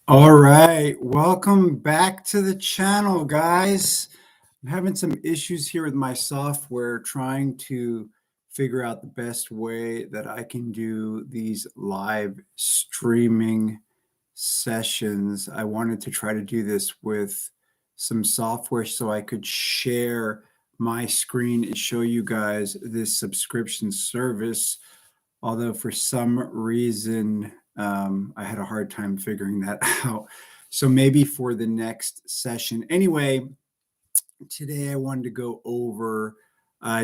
All right, welcome back to the channel, guys. I'm having some issues here with my software, trying to figure out the best way that I can do these live streaming sessions. I wanted to try to do this with some software so I could share my screen and show you guys this subscription service. Although for some reason, I had a hard time figuring that out. So maybe for the next session. Anyway, today I wanted to go over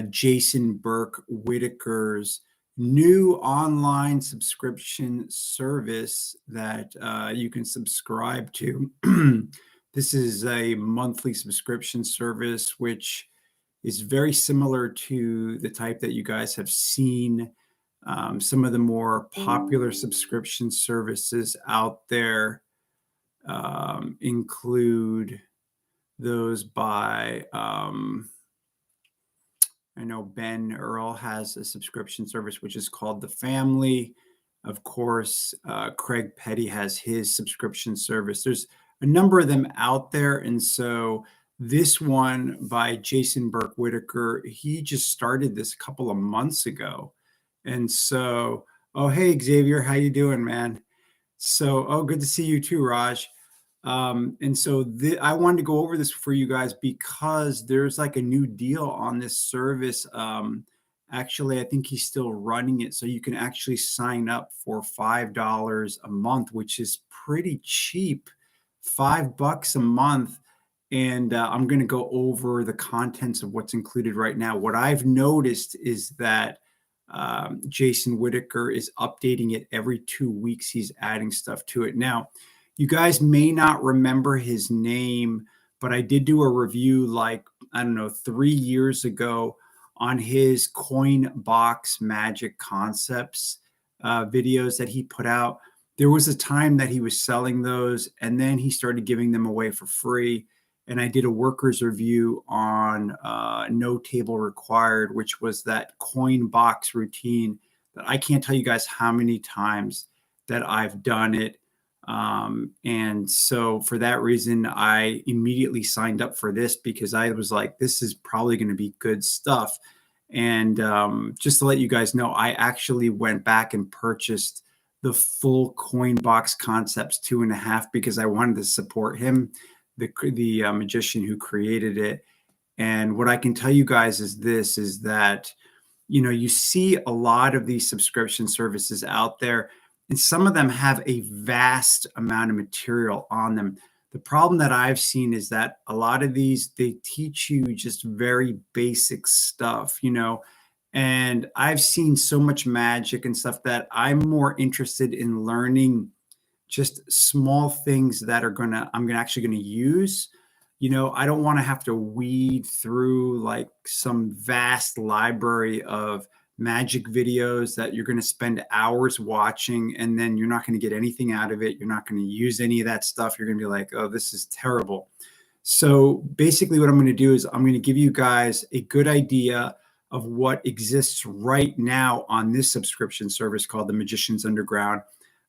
Jason Burke Whittaker's new online subscription service that you can subscribe to. This is a monthly subscription service, which is very similar to the type that you guys have seen. Some of the more popular subscription services out there include those by, I know Ben Earl has a subscription service, which is called The Family. Of course, Craig Petty has his subscription service. There's a number of them out there. And so this one by Jason Burke Whittaker, he just started this a couple of months ago. And so, oh, hey, Xavier, how you doing, man? So, oh, good to see you too, Raj. And so I wanted to go over this for you guys because there's like a new deal on this service. Actually, I think he's still running it. So you can actually sign up for $5 a month, which is pretty cheap, $5 a month. And I'm going to go over the contents of what's included right now. What I've noticed is that Jason Whittaker is updating it every 2 weeks. He's adding stuff to it. Now, you guys may not remember his name, but I did do a review like, I don't know, 3 years ago on his Box Magic concepts videos that he put out. There was a time that he was selling those, and then he started giving them away for free. And I did a worker's review on No Table Required, which was that coin box routine that I can't tell you guys how many times that I've done it. And so for that reason, I immediately signed up for this because I was like, this is probably going to be good stuff. And just to let you guys know, I actually went back and purchased the full coin box concepts 2.5 because I wanted to support him, the magician who created it. And what I can tell you guys is this, is that, you know, you see a lot of these subscription services out there, and some of them have a vast amount of material on them. The problem that I've seen is that a lot of these, they teach you just very basic stuff, you know, and I've seen so much magic and stuff that I'm more interested in learning just small things that I'm actually going to use. You know, I don't want to have to weed through like some vast library of magic videos that you're going to spend hours watching, and then you're not going to get anything out of it. You're not going to use any of that stuff. You're going to be like, oh, this is terrible. So basically what I'm going to do is I'm going to give you guys a good idea of what exists right now on this subscription service called the Magician's Underground.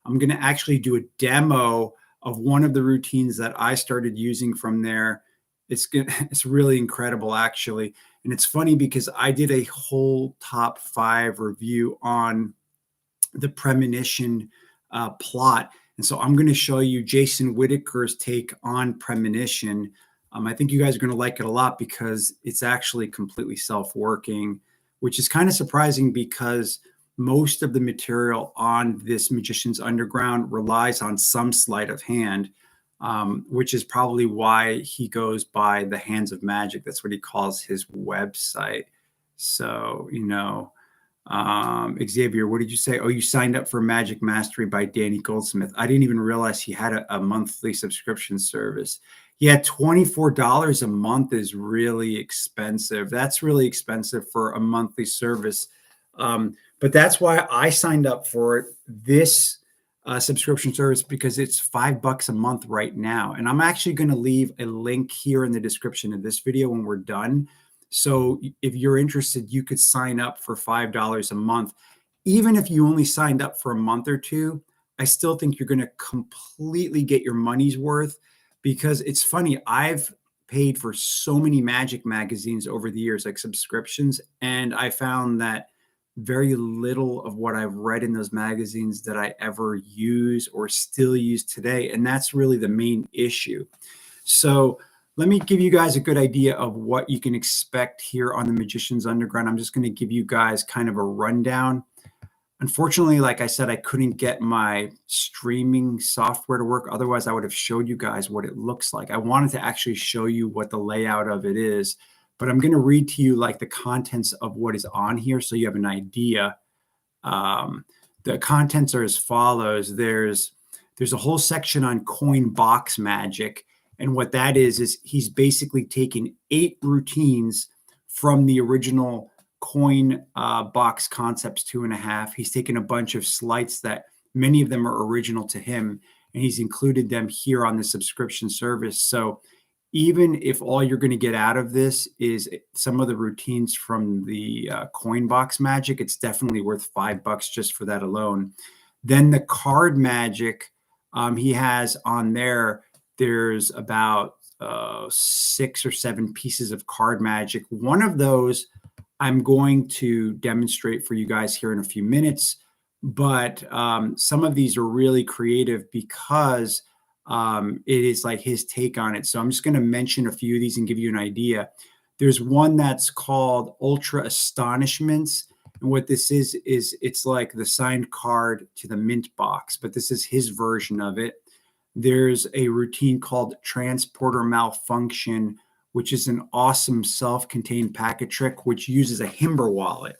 I'm going to actually do a demo of one of the routines that I started using from there. It's really incredible, actually. And it's funny because I did a whole top 5 review on the premonition plot. And so I'm going to show you Jason Whittaker's take on premonition. I think you guys are going to like it a lot because it's actually completely self-working, which is kind of surprising because most of the material on this Magician's Underground relies on some sleight of hand, which is probably why he goes by the Hands of Magic. That's what he calls his website. So, you know, Xavier, what did you say? Oh, you signed up for Magic Mastery by Danny Goldsmith. I didn't even realize he had a monthly subscription service. Yeah, $24 a month is really expensive. That's really expensive for a monthly service. But that's why I signed up for this subscription service, because it's $5 a month right now. And I'm actually going to leave a link here in the description of this video when we're done. So if you're interested, you could sign up for $5 a month. Even if you only signed up for a month or two, I still think you're going to completely get your money's worth, because it's funny. I've paid for so many Magic magazines over the years, like subscriptions, and I found that very little of what I've read in those magazines that I ever use or still use today. And that's really the main issue. So let me give you guys a good idea of what you can expect here on the Magician's Underground. I'm just going to give you guys kind of a rundown. Unfortunately, like I said, I couldn't get my streaming software to work. Otherwise, I would have showed you guys what it looks like. I wanted to actually show you what the layout of it is, but I'm going to read to you like the contents of what is on here so you have an idea. The contents are as follows. There's a whole section on coin box magic. And what that is he's basically taken 8 routines from the original coin box concepts 2.5. He's taken a bunch of sleights that many of them are original to him, and he's included them here on the subscription service. So even if all you're going to get out of this is some of the routines from the coin box magic, it's definitely worth $5 just for that alone. Then the card magic he has on there, there's about 6 or 7 pieces of card magic. One of those I'm going to demonstrate for you guys here in a few minutes, but some of these are really creative because it is like his take on it. So I'm just going to mention a few of these and give you an idea. There's one that's called Ultra Astonishments. And what this is it's like the signed card to the mint box, but this is his version of it. There's a routine called Transporter Malfunction, which is an awesome self-contained packet trick, which uses a Himber wallet.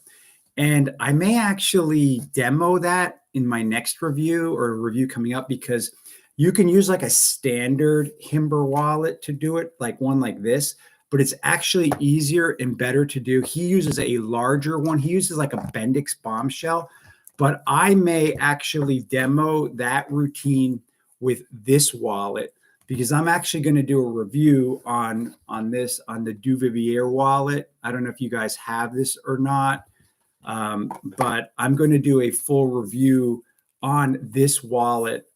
And I may actually demo that in my next review or a review coming up, because you can use like a standard Himber wallet to do it, like one like this, but it's actually easier and better to do. He uses a larger one. He uses like a Bendix bombshell, but I may actually demo that routine with this wallet, because I'm actually going to do a review on this, on the Duvivier wallet. I don't know if you guys have this or not, but I'm going to do a full review on this wallet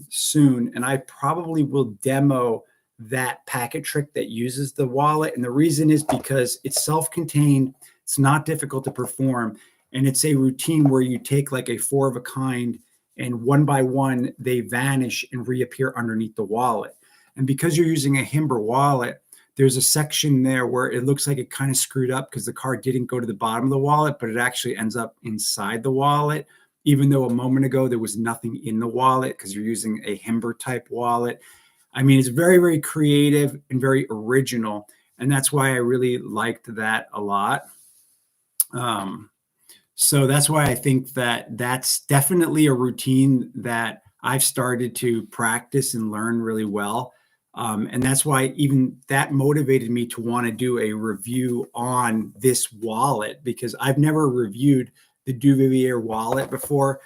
soon. And I probably will demo that packet trick that uses the wallet. And the reason is because it's self-contained, it's not difficult to perform, and it's a routine where you take like a 4 of a kind, and one by one, they vanish and reappear underneath the wallet. And because you're using a Himber wallet, there's a section there where it looks like it kind of screwed up because the card didn't go to the bottom of the wallet, but it actually ends up inside the wallet, even though a moment ago there was nothing in the wallet because you're using a Himber type wallet. I mean, it's very, very creative and very original. And that's why I really liked that a lot. So that's why I think that that's definitely a routine that I've started to practice and learn really well. And that's why even that motivated me to want to do a review on this wallet, because I've never reviewed the Duvivier wallet before.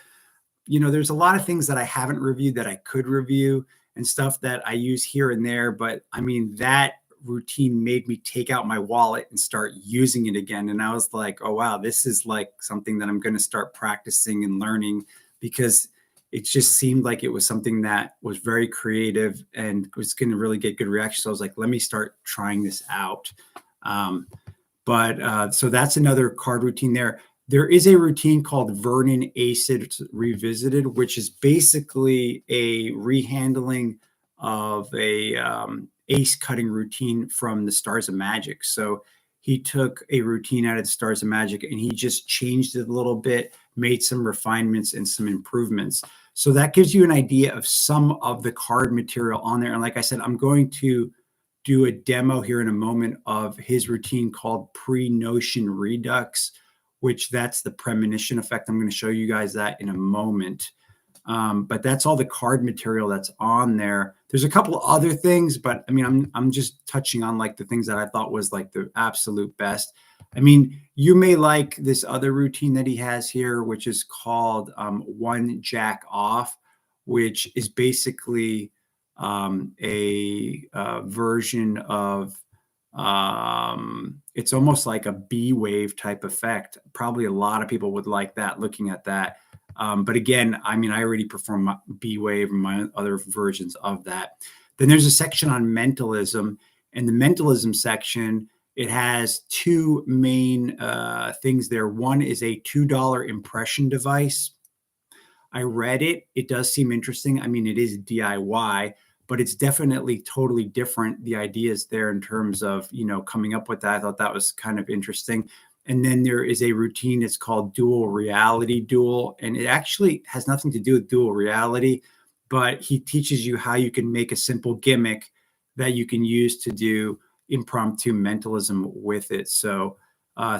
You know, there's a lot of things that I haven't reviewed that I could review and stuff that I use here and there. But I mean, that routine made me take out my wallet and start using it again. And I was like, oh, wow, this is like something that I'm going to start practicing and learning, because it just seemed like it was something that was very creative and was going to really get good reaction. So I was like, let me start trying this out. So that's another card routine there. There is a routine called Vernon Acid Revisited, which is basically a rehandling of a ace cutting routine from the Stars of Magic. So he took a routine out of the Stars of Magic and he just changed it a little bit, made some refinements and some improvements. So that gives you an idea of some of the card material on there. And like I said, I'm going to do a demo here in a moment of his routine called Pre-Notion Redux, which that's the premonition effect. I'm going to show you guys that in a moment. But that's all the card material that's on there. There's a couple other things, but I mean, I'm just touching on like the things that I thought was like the absolute best. I mean, you may like this other routine that he has here, which is called One Jack Off, which is basically a version of, it's almost like a B wave type effect. Probably a lot of people would like that looking at that. But again, I mean, I already perform my B-Wave and my other versions of that. Then there's a section on mentalism, and the mentalism section, it has two main things there. One is a $2 impression device. I read it. It does seem interesting. I mean, it is DIY, but it's definitely totally different. The ideas there in terms of, coming up with that, I thought that was kind of interesting. And then there is a routine. It's called dual reality duel. And it actually has nothing to do with dual reality, but he teaches you how you can make a simple gimmick that you can use to do impromptu mentalism with it. So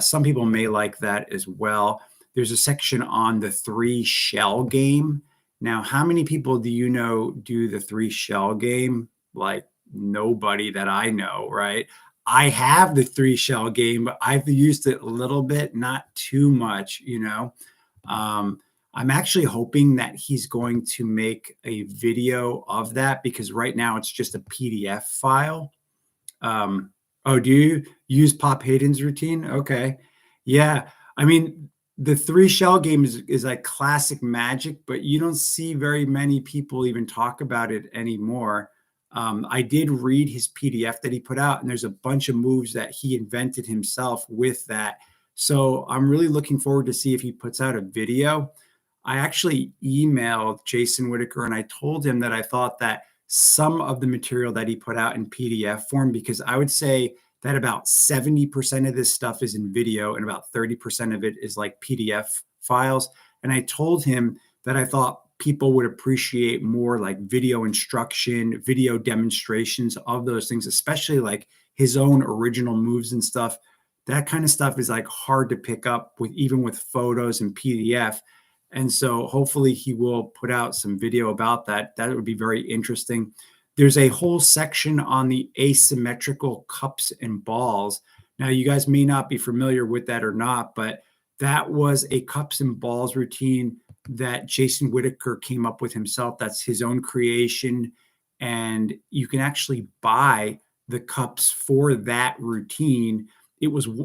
some people may like that as well. There's a section on the 3 shell game. Now, how many people do you know do the 3 shell game? Like nobody that I know, right? I have the 3 shell game, but I've used it a little bit, not too much, I'm actually hoping that he's going to make a video of that because right now it's just a PDF file. Oh, do you use Pop Hayden's routine? Okay. Yeah. I mean, the 3 shell game is like classic Magic, but you don't see very many people even talk about it anymore. I did read his PDF that he put out, and there's a bunch of moves that he invented himself with that. So I'm really looking forward to see if he puts out a video. I actually emailed Jason Whittaker and I told him that I thought that some of the material that he put out in PDF form, because I would say that about 70% of this stuff is in video and about 30% of it is like PDF files. And I told him that I thought people would appreciate more like video instruction, video demonstrations of those things, especially like his own original moves and stuff. That kind of stuff is like hard to pick up with even with photos and PDF. And so hopefully he will put out some video about that. That would be very interesting. There's a whole section on the asymmetrical cups and balls. Now, you guys may not be familiar with that or not, but that was a cups and balls routine that Jason Whittaker came up with himself. That's his own creation. And you can actually buy the cups for that routine.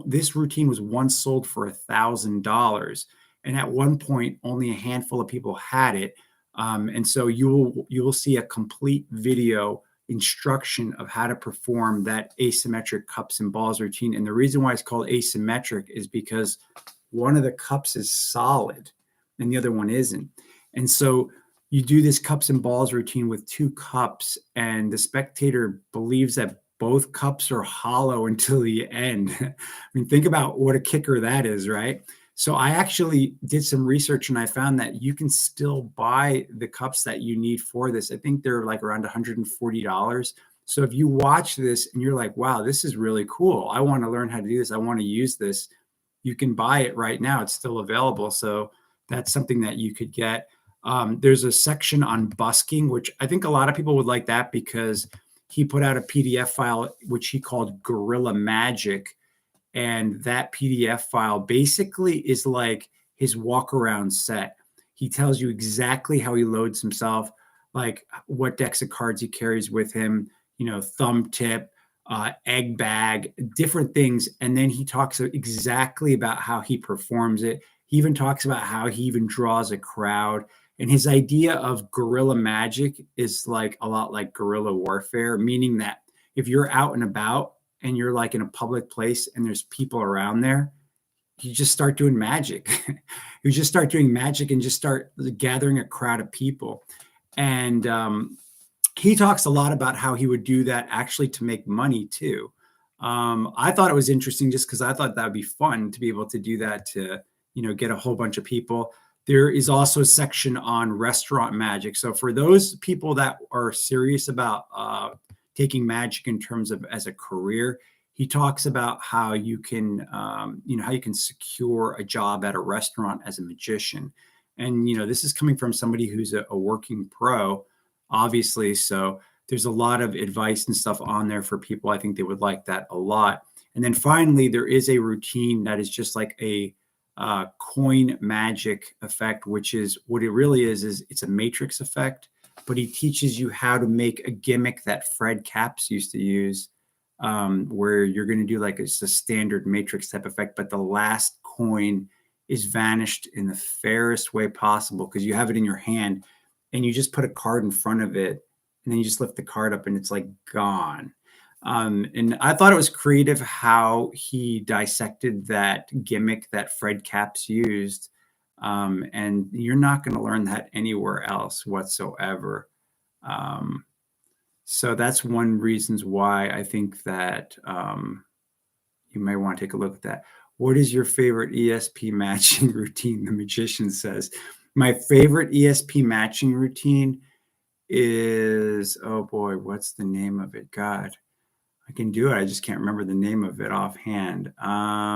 This routine was once sold for $1,000. And at one point, only a handful of people had it. And so you will see a complete video instruction of how to perform that asymmetric cups and balls routine. And the reason why it's called asymmetric is because one of the cups is solid and the other one isn't. And so you do this cups and balls routine with 2 cups, and the spectator believes that both cups are hollow until the end. I mean, think about what a kicker that is, right? So I actually did some research and I found that you can still buy the cups that you need for this. I think they're like around $140. So if you watch this and you're like, wow, this is really cool. I want to learn how to do this. I want to use this. You can buy it right now. It's still available. So that's something that you could get. There's a section on busking, which I think a lot of people would like that because he put out a PDF file, which he called Guerrilla Magic. And that PDF file basically is like his walk around set. He tells you exactly how he loads himself, like what decks of cards he carries with him, thumb tip, egg bag, different things. And then he talks exactly about how he performs it. He even talks about how he even draws a crowd. And his idea of guerrilla magic is like a lot like guerrilla warfare, meaning that if you're out and about, and you're like in a public place and there's people around there, you just start doing magic. You just start doing magic and just start gathering a crowd of people. And he talks a lot about how he would do that actually to make money too. I thought it was interesting just because I thought that would be fun to be able to do that to, get a whole bunch of people. There is also a section on restaurant magic. So for those people that are serious about taking magic in terms of as a career, he talks about how you can, how you can secure a job at a restaurant as a magician. And, this is coming from somebody who's a working pro, obviously. So there's a lot of advice and stuff on there for people. I think they would like that a lot. And then finally, there is a routine that is just like a coin magic effect, which is what it really is it's a matrix effect. But he teaches you how to make a gimmick that Fred Capps used to use, where you're going to do like it's a standard matrix type effect, but the last coin is vanished in the fairest way possible, because you have it in your hand and you just put a card in front of it and then you just lift the card up and it's like gone. And I thought it was creative how he dissected that gimmick that Fred Capps used. And you're not going to learn that anywhere else whatsoever. So that's one reasons why I think that you may want to take a look at that. What is your favorite ESP matching routine? The Magician says, my favorite ESP matching routine is, oh boy, what's the name of it? God, I can do it. I just can't remember the name of it offhand. I'll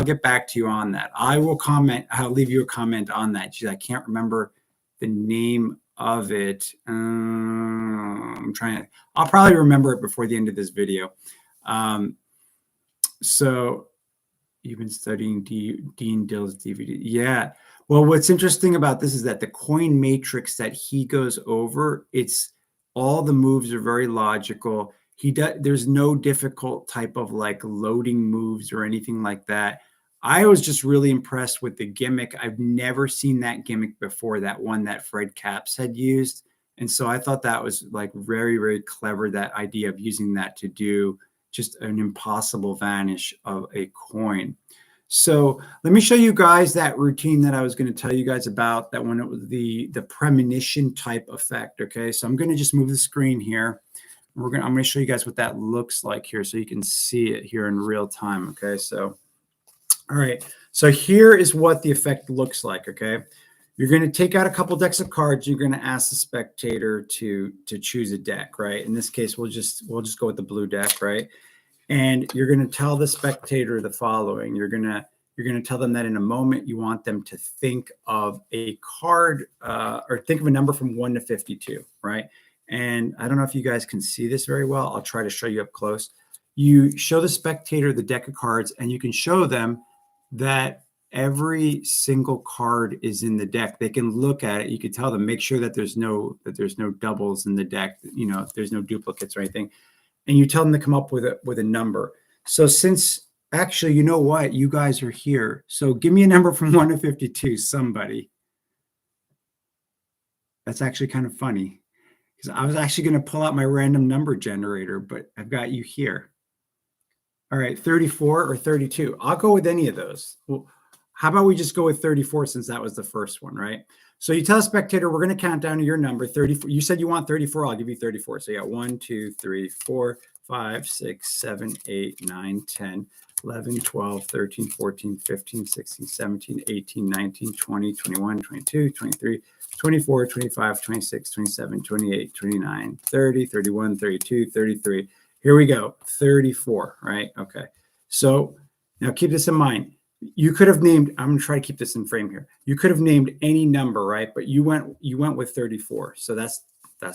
get back to you on that. I will comment. I'll leave you a comment on that. Geez, I can't remember the name of it. I'm trying to, I'll probably remember it before the end of this video. So you've been studying Dean Dill's DVD. Yeah. Well, what's interesting about this is that the coin matrix that he goes over, it's all the moves are very logical. There's no difficult type of like loading moves or anything like that. I was just really impressed with the gimmick. I've never seen that gimmick before, that one that Fred Capps had used. And so I thought that was like very, very clever, that idea of using that to do just an impossible vanish of a coin. So let me show you guys that routine that I was going to tell you guys about, that one. It was the premonition type effect. Okay, so I'm going to just move the screen here. I'm going to show you guys what that looks like here, so you can see it here in real time. Okay, so all right, so here is what the effect looks like. Okay, you're going to take out a couple decks of cards. You're going to ask the spectator to choose a deck, right? In this case, we'll just go with the blue deck, right? And you're going to tell the spectator the following. You're going to tell them that in a moment you want them to think of a card or think of a number from 1 to 52, right? And I don't know if you guys can see this very well. I'll try to show you up close. You show the spectator the deck of cards, and you can show them that every single card is in the deck. They can look at it. You can tell them, make sure that there's no doubles in the deck. You know, there's no duplicates or anything. And you tell them to come up with a number. So since actually, you know what, you guys are here. So give me a number from 1 to 52, somebody. That's actually kind of funny, because I was actually going to pull out my random number generator, but I've got you here. All right, 34 or 32. I'll go with any of those. Well, how about we just go with 34, since that was the first one, right? So you tell a spectator, we're going to count down to your number, 34. You said you want 34. I'll give you 34. So you got 1, 2, 3, 4, 5, 6, 7, 8, 9, 10, 11, 12, 13, 14, 15, 16, 17, 18, 19, 20, 21, 22, 23, 24, 25, 26, 27, 28, 29, 30, 31, 32, 33. Here we go, 34, right? Okay. So now keep this in mind. You could have named, I'm going to try to keep this in frame here. You could have named any number, right? But you went with 34. So that's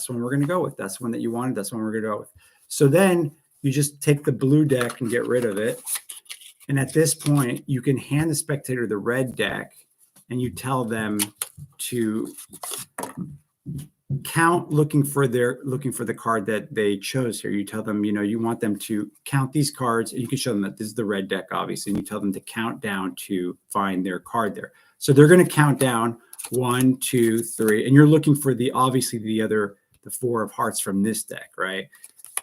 one we're going to go with. That's one that you wanted. That's one we're going to go with. So then you just take the blue deck and get rid of it. And at this point, you can hand the spectator the red deck, and you tell them to count, looking for the card that they chose here. You tell them, you want them to count these cards, and you can show them that this is the red deck, obviously, and you tell them to count down to find their card there. So they're going to count down 1, 2, 3, and you're looking for the 4 of hearts from this deck, right?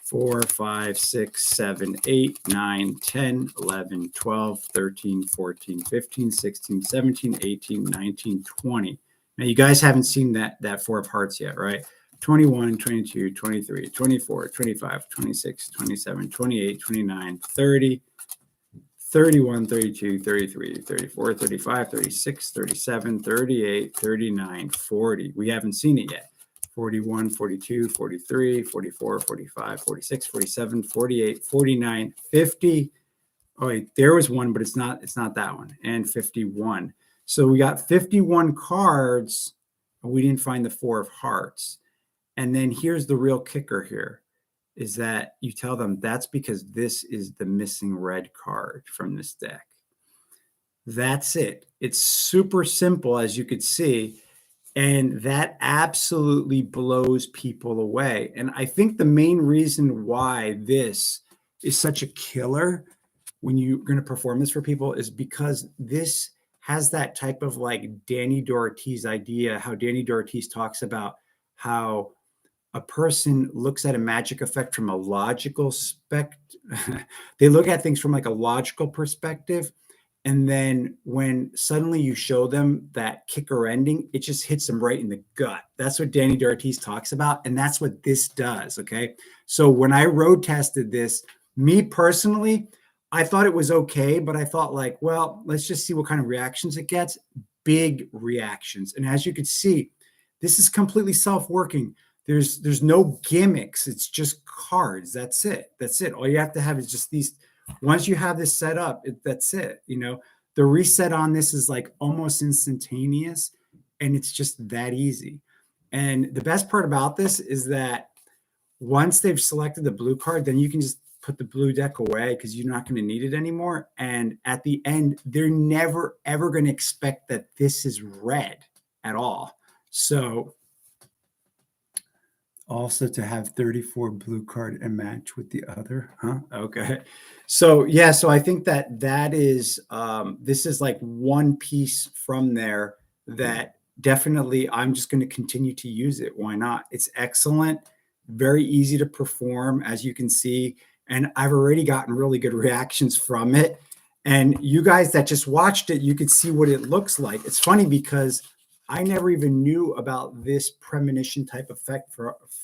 4, 5, 6, 7, 8, 9, 10, 11, 12, 13, 14, 15, 16, 17, 18, 19, 20. Now, you guys haven't seen that 4 of hearts yet, right? 21, 22, 23, 24, 25, 26, 27, 28, 29, 30, 31, 32, 33, 34, 35, 36, 37, 38, 39, 40. We haven't seen it yet. 41, 42, 43, 44, 45, 46, 47, 48, 49, 50. Oh, wait, there was one, but it's not that one. And 51. So we got 51 cards, and we didn't find the 4 of hearts. And then here's the real kicker here, is that you tell them that's because this is the missing red card from this deck. That's it. It's super simple, as you could see. And that absolutely blows people away. And I think the main reason why this is such a killer when you're going to perform this for people is because this has that type of like Danny Dorothy's idea, how Danny Dorothy's talks about how a person looks at a magic effect from a logical they look at things from like a logical perspective. And then when suddenly you show them that kicker ending, it just hits them right in the gut. That's what Danny Dorothy's talks about. And that's what this does. Okay. So when I road tested this, me personally, I thought it was okay, but I thought like, well, let's just see what kind of reactions it gets. Big reactions. And as you can see, this is completely self-working. There's no gimmicks. It's just cards. That's it. That's it. All you have to have is just these. Once you have this set up, that's it. You know, the reset on this is like almost instantaneous, and it's just that easy. And the best part about this is that once they've selected the blue card, then you can just put the blue deck away because you're not going to need it anymore. And at the end, they're never, ever going to expect that this is red at all. So also to have 34 blue card and match with the other, huh? Okay. So yeah, so I think that is, this is like one piece from there that definitely I'm just going to continue to use it. Why not? It's excellent, very easy to perform, as you can see. And I've already gotten really good reactions from it. And you guys that just watched it, you could see what it looks like. It's funny because I never even knew about this premonition type effect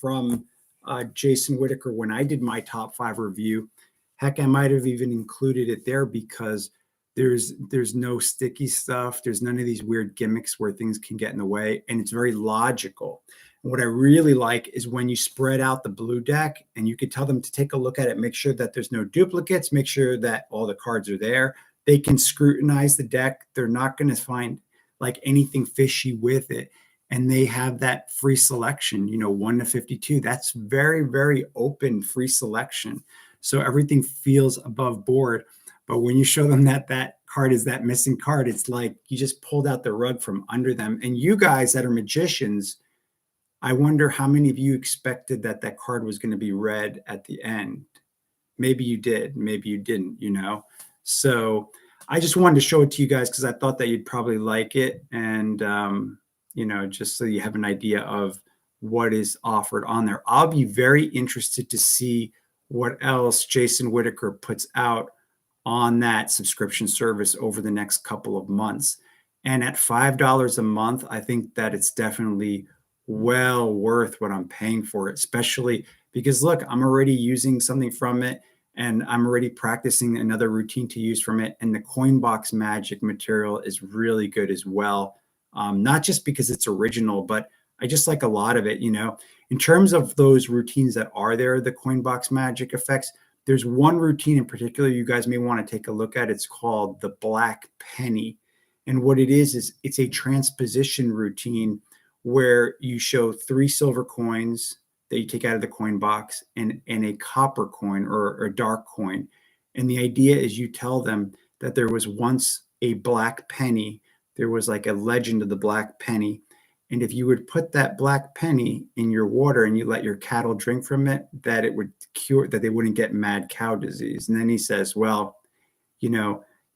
from Jason Whittaker when I did my top 5 review. Heck, I might have even included it there because there's no sticky stuff. There's none of these weird gimmicks where things can get in the way, and it's very logical. And what I really like is when you spread out the blue deck and you can tell them to take a look at it, make sure that there's no duplicates, make sure that all the cards are there. They can scrutinize the deck. They're not going to find like anything fishy with it. And they have that free selection, 1 to 52. That's very, very open free selection. So everything feels above board. But when you show them that card is that missing card, it's like you just pulled out the rug from under them. And you guys that are magicians, I wonder how many of you expected that card was going to be red at the end. Maybe you did, maybe you didn't, So I just wanted to show it to you guys because I thought that you'd probably like it. And, just so you have an idea of what is offered on there. I'll be very interested to see what else Jason Whittaker puts out on that subscription service over the next couple of months. And at $5 a month, I think that it's definitely well worth what I'm paying for it, especially because look, I'm already using something from it. And I'm already practicing another routine to use from it. And the Coin Box Magic material is really good as well. Not just because it's original, but I just like a lot of it, In terms of those routines that are there, the Coin Box Magic effects, there's one routine in particular you guys may want to take a look at. It's called the Black Penny. And what it is it's a transposition routine where you show 3 silver coins that you take out of the coin box and a copper coin or a dark coin. And the idea is you tell them that there was once a black penny. There was like a legend of the black penny. And if you would put that black penny in your water and you let your cattle drink from it, that it would cure, that they wouldn't get mad cow disease. And then he says, well,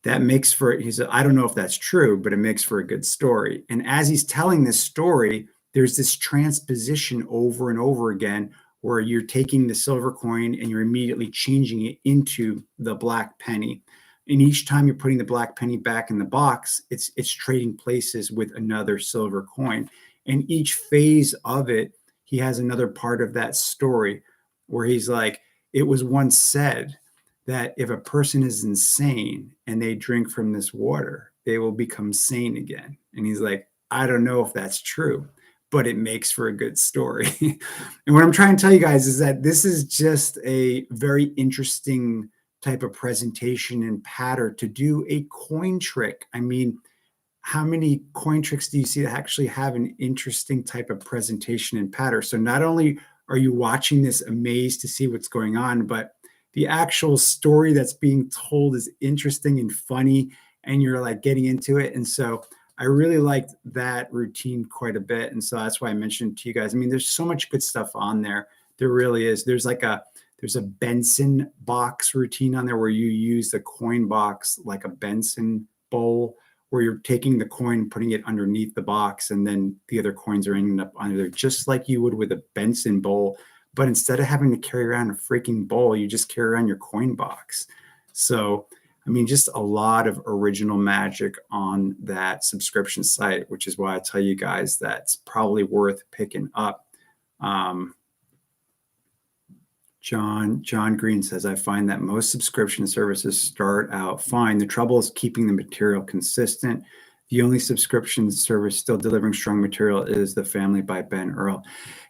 that makes for, he said, I don't know if that's true, but it makes for a good story. And as he's telling this story, there's this transposition over and over again where you're taking the silver coin and you're immediately changing it into the black penny. And each time you're putting the black penny back in the box, it's trading places with another silver coin. And each phase of it, he has another part of that story where he's like, it was once said that if a person is insane and they drink from this water, they will become sane again. And he's like, I don't know if that's true, but it makes for a good story. And what I'm trying to tell you guys is that this is just a very interesting type of presentation and pattern to do a coin trick. I mean, how many coin tricks do you see that actually have an interesting type of presentation and pattern? So not only are you watching this amazed to see what's going on, but the actual story that's being told is interesting and funny, and you're like getting into it. And so I really liked that routine quite a bit. And so that's why I mentioned to you guys, I mean, there's so much good stuff on there. There really is. There's like There's a Benson box routine on there where you use the coin box like a Benson bowl, where you're taking the coin, putting it underneath the box, and then the other coins are ending up under there, just like you would with a Benson bowl. But instead of having to carry around a freaking bowl, you just carry around your coin box. So, I mean, just a lot of original magic on that subscription site, which is why I tell you guys that's probably worth picking up. John Green says, I find that most subscription services start out fine. The trouble is keeping the material consistent. The only subscription service still delivering strong material is The Family by Ben Earl.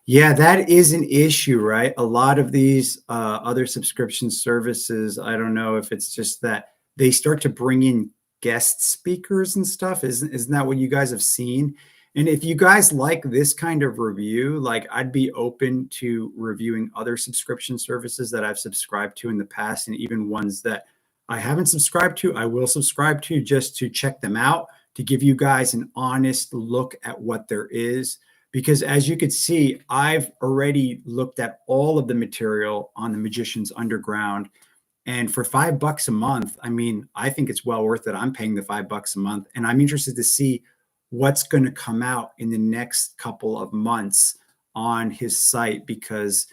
Yeah, that is an issue, right? A lot of these other subscription services, I don't know if it's just that they start to bring in guest speakers and stuff. Isn't that what you guys have seen? And if you guys like this kind of review, like I'd be open to reviewing other subscription services that I've subscribed to in the past, and even ones that I haven't subscribed to, I will subscribe to just to check them out, to give you guys an honest look at what there is. Because as you could see, I've already looked at all of the material on the Magician's Underground. And for $5 a month, I mean, I think it's well worth it. I'm paying the $5 a month, and I'm interested to see what's going to come out in the next couple of months on his site, because,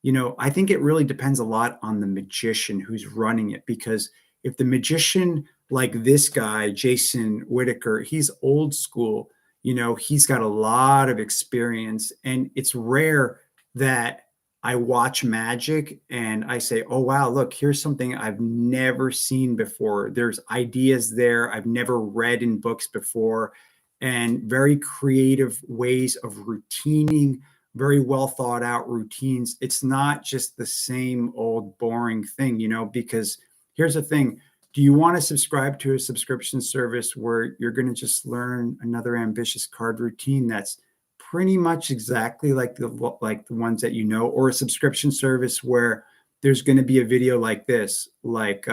you know, I think it really depends a lot on the magician who's running it. Because if the magician like this guy, Jason Whittaker, he's old school, you know, he's got a lot of experience, and it's rare that I watch magic and I say, oh, wow, look, here's something I've never seen before. There's ideas there I've never read in books before, and very creative ways of routining, very well thought out routines. It's not just the same old boring thing, you know, because here's the thing. Do you want to subscribe to a subscription service where you're going to just learn another ambitious card routine that's pretty much exactly like the ones that you know, or a subscription service where there's going to be a video like this, like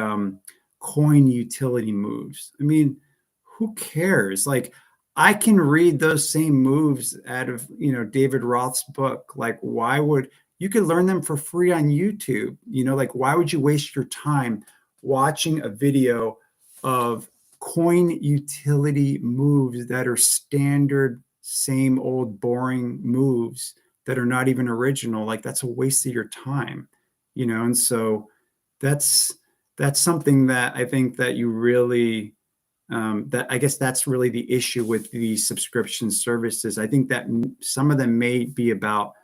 coin utility moves? I mean, who cares? Like, I can read those same moves out of, you know, David Roth's book. Like, why would you could learn them for free on YouTube? You know, like, why would you waste your time watching a video of coin utility moves that are standard, same old boring moves that are not even original? Like, that's a waste of your time, you know? And so that's something that I think that you really, that I guess that's really the issue with these subscription services. I think that some of them may be about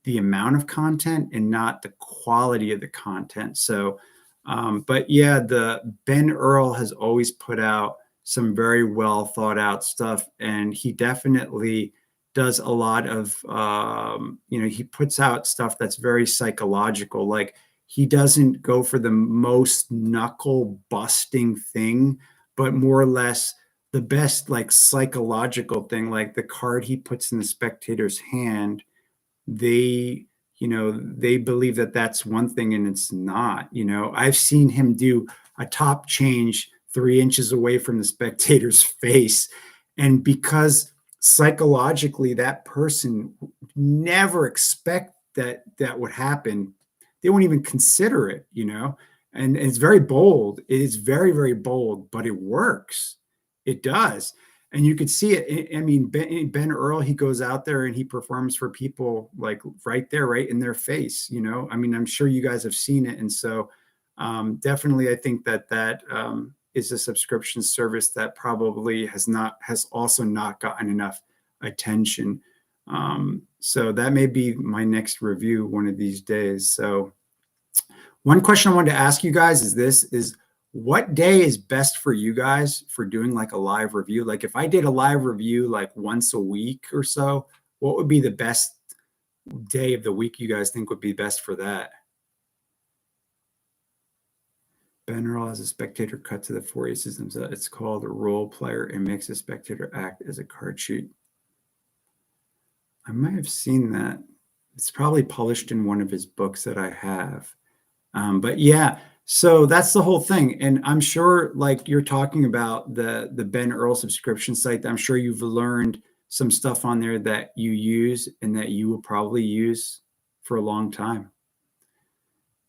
the amount of content and not the quality of the content. So, but yeah, the Ben Earl has always put out some very well thought out stuff, and he definitely does a lot of, you know, he puts out stuff that's very psychological. Like, he doesn't go for the most knuckle busting thing, but more or less the best, like, psychological thing. Like the card he puts in the spectator's hand, they, you know, they believe that that's one thing and it's not. You know, I've seen him do a top change 3 inches away from the spectator's face, and because psychologically that person never expect that would happen, they won't even consider it, you know. And it's very bold. It is very, very bold, but it works. It does. And you could see it. I mean, Ben Earl, he goes out there and he performs for people like right there, right in their face, you know. I mean, I'm sure you guys have seen it. And so definitely, I think that is a subscription service that probably has also not gotten enough attention. So that may be my next review one of these days. So one question I wanted to ask you guys is what day is best for you guys for doing like a live review? Like, if I did a live review like once a week or so, what would be the best day of the week you guys think would be best for that? Ben Earl has a spectator cut to the 4 aces. It's called a role player and makes a spectator act as a card sheet. I might have seen that. It's probably published in one of his books that I have. But yeah, so that's the whole thing. And I'm sure, like, you're talking about the Ben Earl subscription site, I'm sure you've learned some stuff on there that you use and that you will probably use for a long time.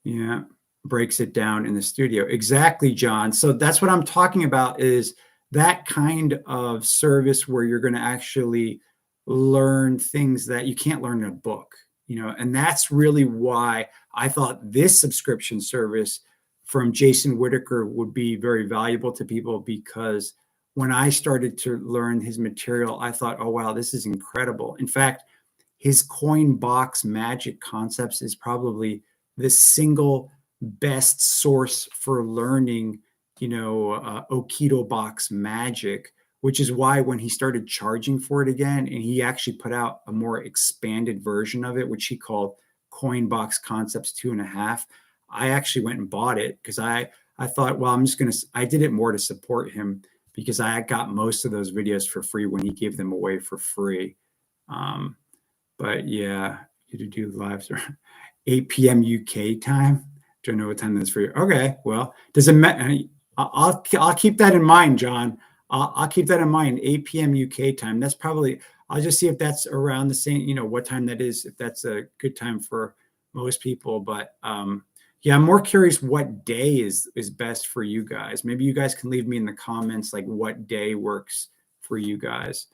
Yeah, breaks it down in the studio. Exactly, John. So that's what I'm talking about, is that kind of service where you're going to actually learn things that you can't learn in a book, and that's really why I thought this subscription service from Jason Whittaker would be very valuable to people, because when I started to learn his material, I thought, oh, wow, this is incredible. In fact, his coin box magic concepts is probably the single best source for learning, Okito Box Magic, which is why when he started charging for it again, and he actually put out a more expanded version of it, which he called Coin Box Concepts 2.5, I actually went and bought it, because I thought, well, I did it more to support him, because I got most of those videos for free when he gave them away for free. But yeah, you do lives around 8 p.m. UK time. Don't know what time that's for you. Okay, well, does it matter? I'll keep that in mind, John. I'll keep that in mind. 8 p.m. UK time. That's probably. I'll just see if that's around the same. What time that is. If that's a good time for most people. But yeah, I'm more curious what day is best for you guys. Maybe you guys can leave me in the comments like what day works for you guys.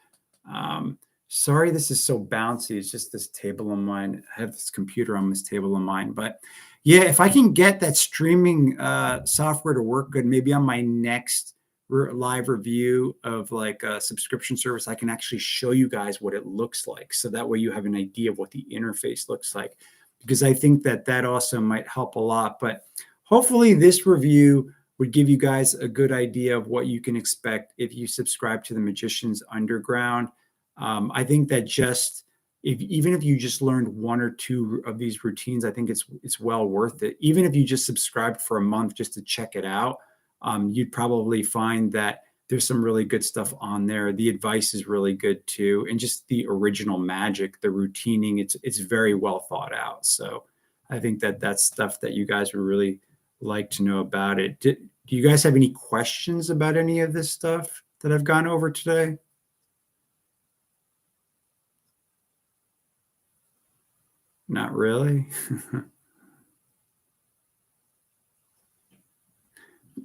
Sorry, this is so bouncy. It's just this table of mine. I have this computer on this table of mine. But yeah, if I can get that streaming software to work good, maybe on my next live review of like a subscription service, I can actually show you guys what it looks like. So that way you have an idea of what the interface looks like, because I think that also might help a lot. But hopefully this review would give you guys a good idea of what you can expect if you subscribe to the Magician's Underground. I think that even if you just learned one or two of these routines, I think it's well worth it. Even if you just subscribed for a month just to check it out, you'd probably find that there's some really good stuff on there. The advice is really good too, and just the original magic, the routining, it's very well thought out. So I think that's stuff that you guys would really like to know about it. Do you guys have any questions about any of this stuff that I've gone over today? Not really.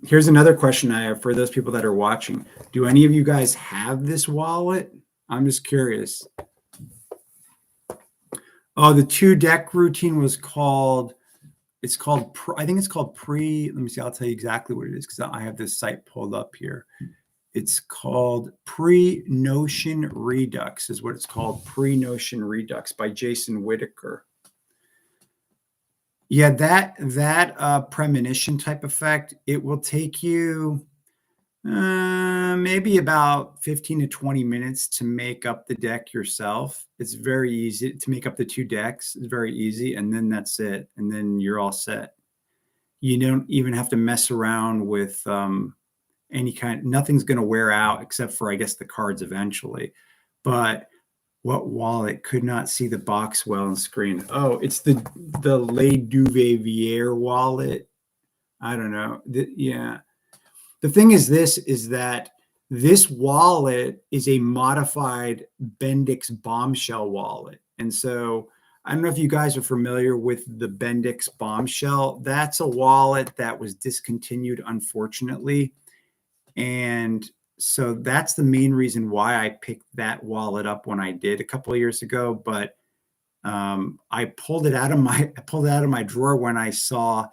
Here's another question I have for those people that are watching. Do any of you guys have this wallet? I'm just curious. Oh, the 2-deck routine was called, I think it's called let me see, I'll tell you exactly what it is, because I have this site pulled up here. It's called Pre-Notion Redux is what it's called. Pre-Notion Redux by Jason Whittaker. Yeah, that premonition type effect, it will take you maybe about 15 to 20 minutes to make up the deck yourself. It's very easy to make up the 2 decks. It's very easy, and then that's it. And then you're all set. You don't even have to mess around with any kind. Nothing's going to wear out except for, I guess, the cards eventually. But what wallet could not see the box well on screen? Oh, it's the Les Duvivier wallet. I don't know. Yeah. The thing is that this wallet is a modified Bendix Bombshell wallet. And so I don't know if you guys are familiar with the Bendix Bombshell. That's a wallet that was discontinued, unfortunately. And so that's the main reason why I picked that wallet up when I did a couple of years ago. But I pulled it out of my drawer when I saw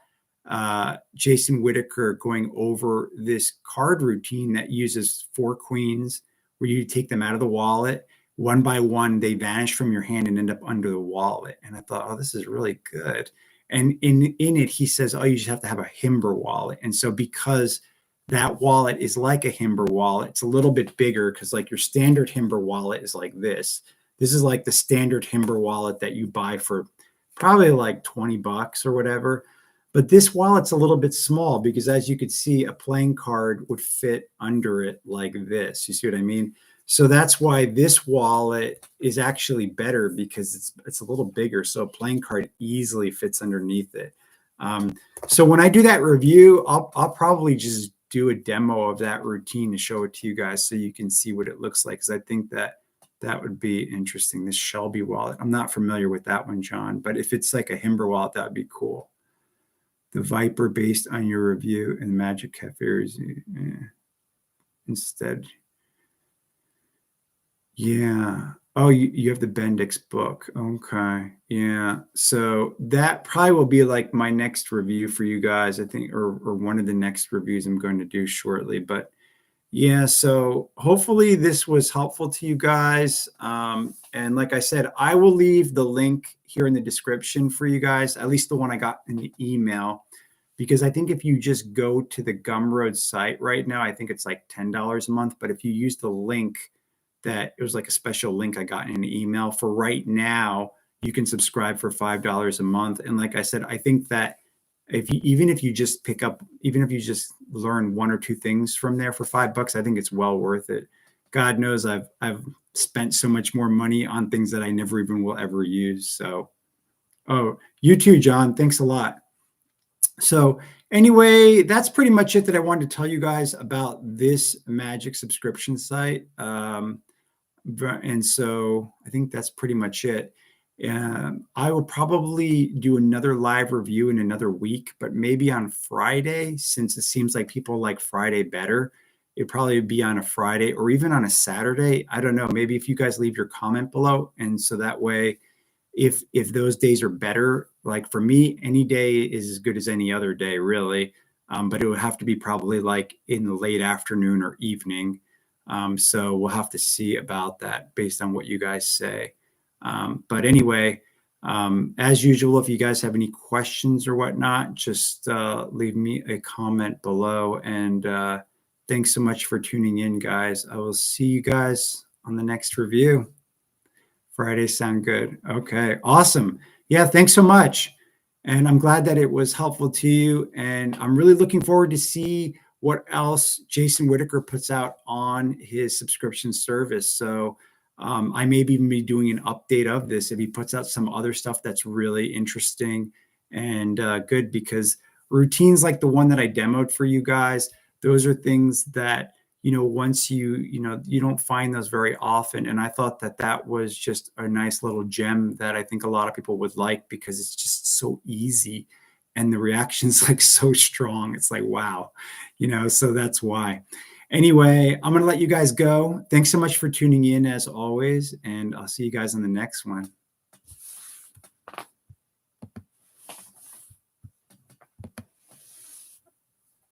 Jason Whittaker going over this card routine that uses 4 queens, where you take them out of the wallet one by one. They vanish from your hand and end up under the wallet. And I thought, oh, this is really good. And in it, he says, oh, you just have to have a Himber wallet. And so because that wallet is like a Himber wallet, it's a little bit bigger, because like your standard Himber wallet is like this. This is like the standard Himber wallet that you buy for probably like $20 or whatever. But this wallet's a little bit small, because as you could see, a playing card would fit under it like this. You see what I mean? So that's why this wallet is actually better, because it's a little bigger. So a playing card easily fits underneath it. So when I do that review, I'll probably just do a demo of that routine to show it to you guys so you can see what it looks like, because I think that would be interesting. This Shelby wallet. I'm not familiar with that one, John, but if it's like a Himber wallet, that would be cool. the Viper based on your review and Magic Cafe instead. Yeah. Oh, you have the Bendix book. Okay. Yeah. So that probably will be like my next review for you guys, I think, or one of the next reviews I'm going to do shortly. But yeah, so hopefully this was helpful to you guys. And like I said, I will leave the link here in the description for you guys, at least the one I got in the email, because I think if you just go to the Gumroad site right now, I think it's like $10 a month. But if you use the link, that it was like a special link I got in an email for right now, you can subscribe for $5 a month. And like I said, I think that even if you just learn one or two things from there for $5, I think it's well worth it. God knows I've spent so much more money on things that I never even will ever use. So, oh, you too, John. Thanks a lot. So anyway, that's pretty much it that I wanted to tell you guys about this Magic subscription site. And so I think that's pretty much it. I will probably do another live review in another week, but maybe on Friday, since it seems like people like Friday better. It'd probably be on a Friday or even on a Saturday. I don't know. Maybe if you guys leave your comment below, and so that way, if those days are better, like for me, any day is as good as any other day, really. But it would have to be probably like in the late afternoon or evening. So we'll have to see about that based on what you guys say. But anyway, as usual, if you guys have any questions or whatnot, just leave me a comment below. And thanks so much for tuning in, guys. I will see you guys on the next review. Fridays sound good. Okay, awesome. Yeah, thanks so much. And I'm glad that it was helpful to you. And I'm really looking forward to see what else Jason Whittaker puts out on his subscription service. So I may even be doing an update of this if he puts out some other stuff that's really interesting and good, because routines like the one that I demoed for you guys, those are things that, once you don't find those very often. And I thought that was just a nice little gem that I think a lot of people would like, because it's just so easy. And the reaction's like so strong. It's like, wow, so that's why. Anyway, I'm going to let you guys go. Thanks so much for tuning in as always. And I'll see you guys in the next one.